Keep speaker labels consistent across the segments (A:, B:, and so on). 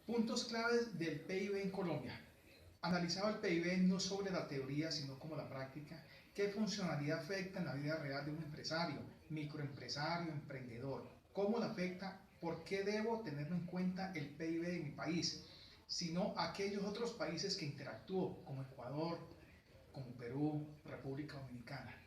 A: Puntos claves del PIB en Colombia. Analizado el PIB no sobre la teoría, sino como la práctica, ¿qué funcionalidad afecta en la vida real de un empresario, microempresario, emprendedor? ¿Cómo le afecta? ¿Por qué debo tenerlo en cuenta el PIB de mi país? Sino aquellos otros países que interactúo, como Ecuador, como Perú, República Dominicana.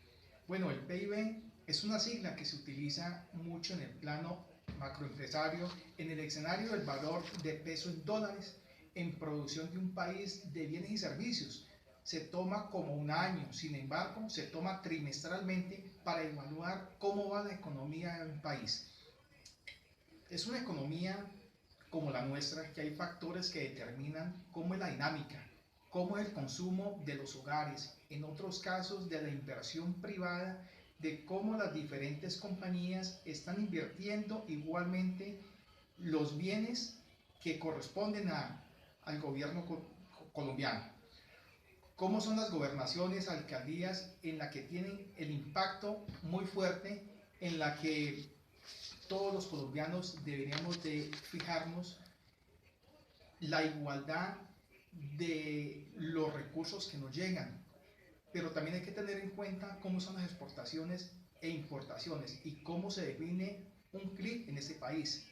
A: Bueno, el PIB es una sigla que se utiliza mucho en el plano macroempresario, en el escenario del valor de peso en dólares en producción de un país de bienes y servicios. Se toma como un año, sin embargo, se toma trimestralmente para evaluar cómo va la economía de un país. Es una economía como la nuestra, que hay factores que determinan cómo es la dinámica, cómo es el consumo de los hogares, en otros casos de la inversión privada, de cómo las diferentes compañías están invirtiendo igualmente los bienes que corresponden al gobierno colombiano. Cómo son las gobernaciones, alcaldías en la que tienen el impacto muy fuerte, en la que todos los colombianos deberíamos de fijarnos la igualdad de los recursos que nos llegan, pero también hay que tener en cuenta cómo son las exportaciones e importaciones y cómo se define un PIB en este país.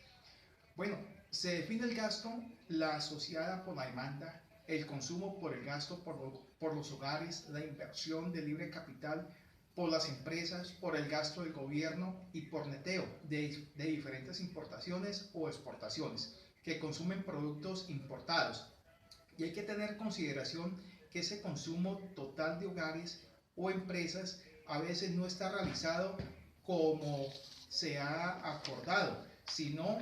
A: Bueno, se define el gasto, la asociada por la demanda, el consumo por el gasto por los hogares, la inversión de libre capital por las empresas, por el gasto del gobierno y por neteo de diferentes importaciones o exportaciones que consumen productos importados. Y hay que tener en consideración que ese consumo total de hogares o empresas a veces no está realizado como se ha acordado, sino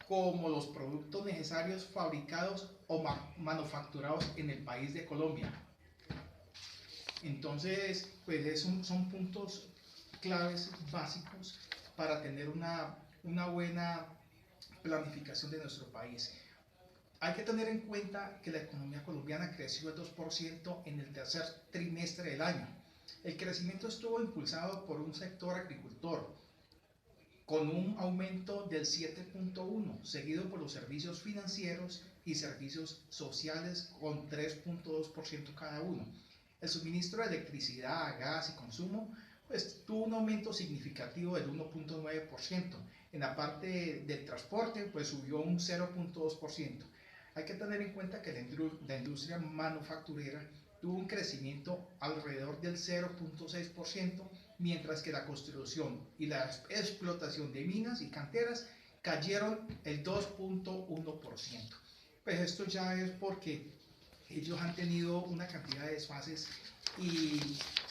A: como los productos necesarios fabricados o manufacturados en el país de Colombia. Entonces, pues son puntos claves básicos para tener una buena planificación de nuestro país. Hay que tener en cuenta que la economía colombiana creció el 2% en el tercer trimestre del año. El crecimiento estuvo impulsado por un sector agricultor, con un aumento del 7.1, seguido por los servicios financieros y servicios sociales con 3.2% cada uno. El suministro de electricidad, gas y consumo pues tuvo un aumento significativo del 1.9%. En la parte del transporte pues subió un 0.2%. Hay que tener en cuenta que la industria manufacturera tuvo un crecimiento alrededor del 0.6%, mientras que la construcción y la explotación de minas y canteras cayeron el 2.1%. Pues esto ya es porque ellos han tenido una cantidad de desfases y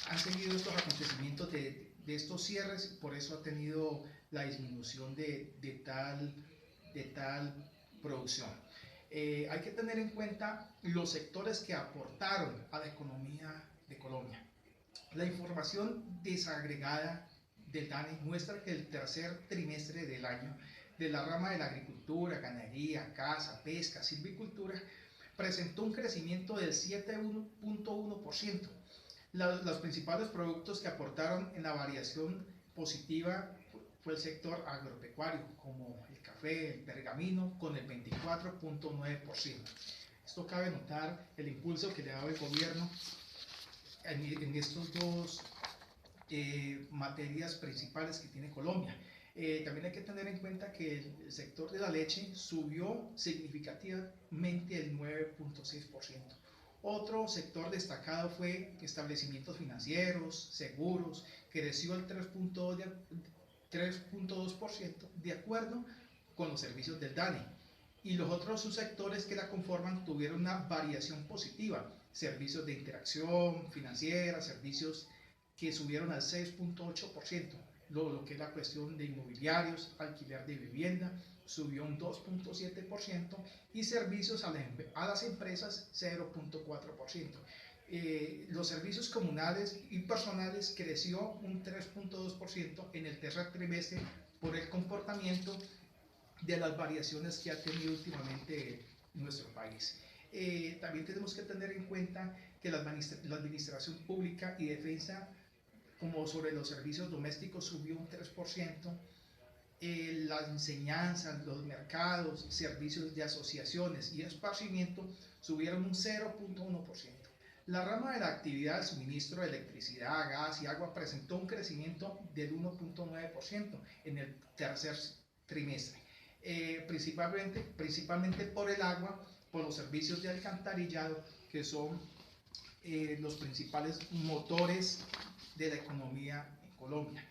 A: han seguido estos acontecimientos de estos cierres, por eso ha tenido la disminución de tal producción. Hay que tener en cuenta los sectores que aportaron a la economía de Colombia. La información desagregada del DANE muestra que el tercer trimestre del año de la rama de la agricultura, ganadería, caza, pesca, silvicultura presentó un crecimiento del 7.1%. Los principales productos que aportaron en la variación positiva fue el sector agropecuario, como el café, el pergamino, con el 24.9%. Esto cabe notar el impulso que le ha dado el gobierno en estos dos materias principales que tiene Colombia. También hay que tener en cuenta que el sector de la leche subió significativamente el 9.6%. Otro sector destacado fue establecimientos financieros, seguros, que creció el 3.2% de acuerdo con los servicios del DANE. Y los otros subsectores que la conforman tuvieron una variación positiva, servicios de interacción financiera, servicios que subieron al 6.8%, lo que es la cuestión de inmobiliarios, alquiler de vivienda, subió un 2.7% y servicios a las empresas 0.4%. Los servicios comunales y personales creció un 3.2% en el tercer trimestre por el comportamiento de las variaciones que ha tenido últimamente nuestro país. También tenemos que tener en cuenta que la administración pública y defensa, como sobre los servicios domésticos, subió un 3%, las enseñanzas, los mercados, servicios de asociaciones y esparcimiento subieron un 0.1%. La rama de la actividad del suministro de electricidad, gas y agua presentó un crecimiento del 1.9% en el tercer trimestre, principalmente por el agua, por los servicios de alcantarillado, que son los principales motores de la economía en Colombia.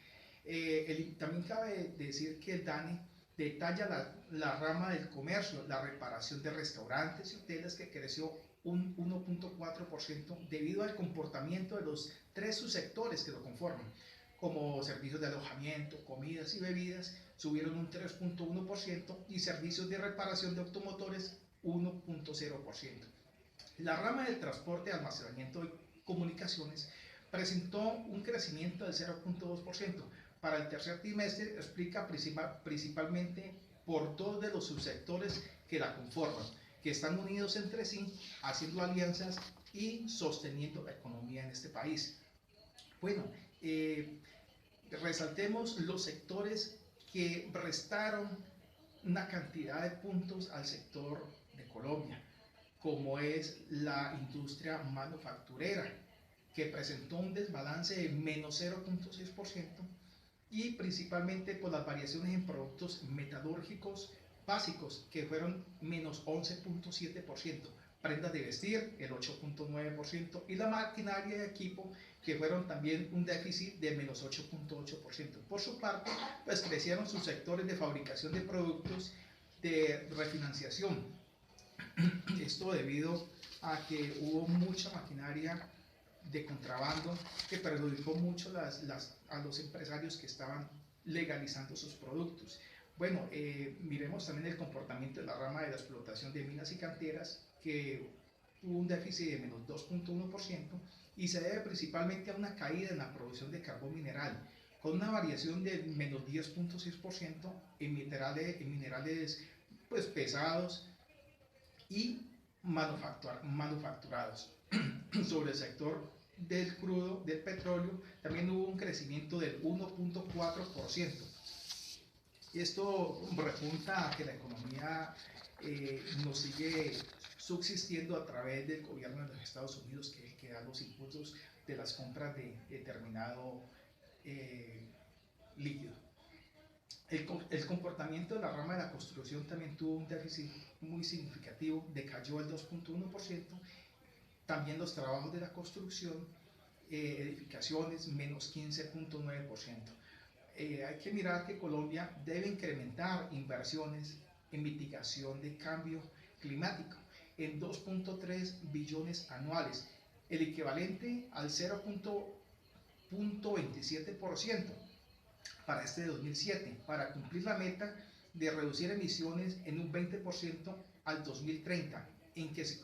A: También cabe decir que el DANE detalla la rama del comercio, la reparación de restaurantes y hoteles, que creció un 1.4% debido al comportamiento de los tres subsectores que lo conforman, como servicios de alojamiento, comidas y bebidas, subieron un 3.1% y servicios de reparación de automotores 1.0%. La rama del transporte, almacenamiento y comunicaciones presentó un crecimiento del 0.2%. Para el tercer trimestre explica principalmente por dos de los subsectores que la conforman, que están unidos entre sí, haciendo alianzas y sosteniendo la economía en este país. Bueno, resaltemos los sectores que restaron una cantidad de puntos al sector de Colombia, como es la industria manufacturera, que presentó un desbalance de menos 0.6%, y principalmente por las variaciones en productos metalúrgicos básicos, que fueron menos 11.7%, prendas de vestir el 8.9% y la maquinaria y equipo, que fueron también un déficit de menos 8.8%. Por su parte, pues crecieron sus sectores de fabricación de productos de refinanciación. Esto debido a que hubo mucha maquinaria de contrabando que perjudicó mucho a los empresarios que estaban legalizando sus productos. Bueno, miremos también el comportamiento de la rama de la explotación de minas y canteras, que tuvo un déficit de menos 2.1% y se debe principalmente a una caída en la producción de carbón mineral, con una variación de menos 10.6% en minerales pues, pesados y manufacturados. Sobre el sector del crudo, del petróleo, también hubo un crecimiento del 1.4%. Esto repunta a que la economía nos sigue subsistiendo a través del gobierno de los Estados Unidos, que da los impulsos de las compras de determinado líquido. El comportamiento de la rama de la construcción también tuvo un déficit muy significativo, decayó el 2.1%. También los trabajos de la construcción, edificaciones, menos 15.9%. Hay que mirar que Colombia debe incrementar inversiones en mitigación de cambio climático en 2.3 billones anuales, el equivalente al 0.27% para este 2007, para cumplir la meta de reducir emisiones en un 20% al 2030, en que se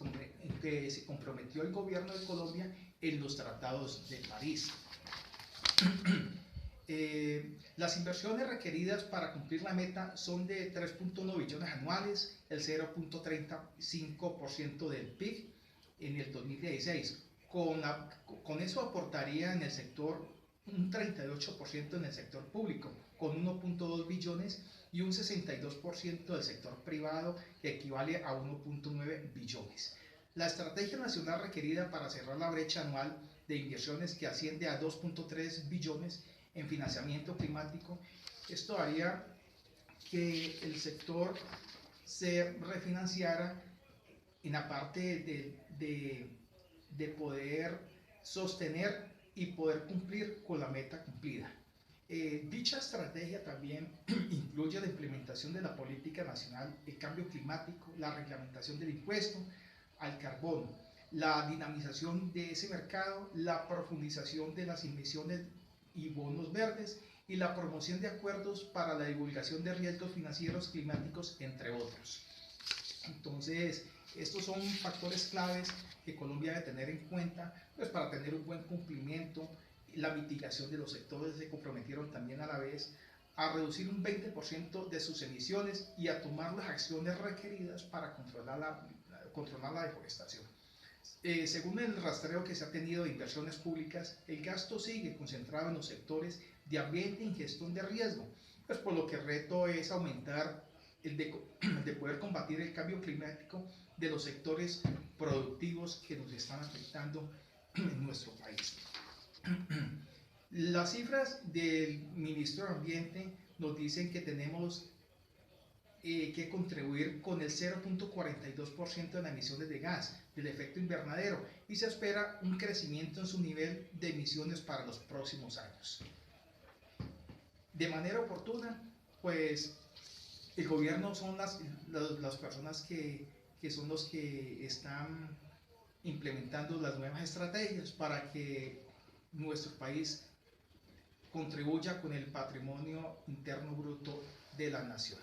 A: comprometió el gobierno de Colombia en los tratados de París. Las inversiones requeridas para cumplir la meta son de 3.1 billones anuales, el 0.35% del PIB en el 2016. Con eso aportaría en el sector un 38% en el sector público, con 1.2 billones y un 62% del sector privado, que equivale a 1.9 billones. La estrategia nacional requerida para cerrar la brecha anual de inversiones, que asciende a 2.3 billones en financiamiento climático, esto haría que el sector se refinanciara en la parte de poder sostener y poder cumplir con la meta cumplida. Dicha estrategia también incluye la implementación de la política nacional de cambio climático, la reglamentación del impuesto al carbono, la dinamización de ese mercado, la profundización de las emisiones y bonos verdes y la promoción de acuerdos para la divulgación de riesgos financieros climáticos, entre otros. Entonces, estos son factores claves que Colombia debe tener en cuenta, pues, para tener un buen cumplimiento. La mitigación de los sectores se comprometieron también a la vez a reducir un 20% de sus emisiones y a tomar las acciones requeridas para controlar la deforestación. Según el rastreo que se ha tenido de inversiones públicas, el gasto sigue concentrado en los sectores de ambiente y gestión de riesgo, pues por lo que el reto es aumentar de poder combatir el cambio climático de los sectores productivos que nos están afectando en nuestro país. Las cifras del Ministerio de Ambiente nos dicen que tenemos que contribuir con el 0.42% de las emisiones de gas del efecto invernadero y se espera un crecimiento en su nivel de emisiones para los próximos años. De manera oportuna, pues el gobierno son las personas que son los que están implementando las nuevas estrategias para que nuestro país contribuya con el patrimonio interno bruto de la nación.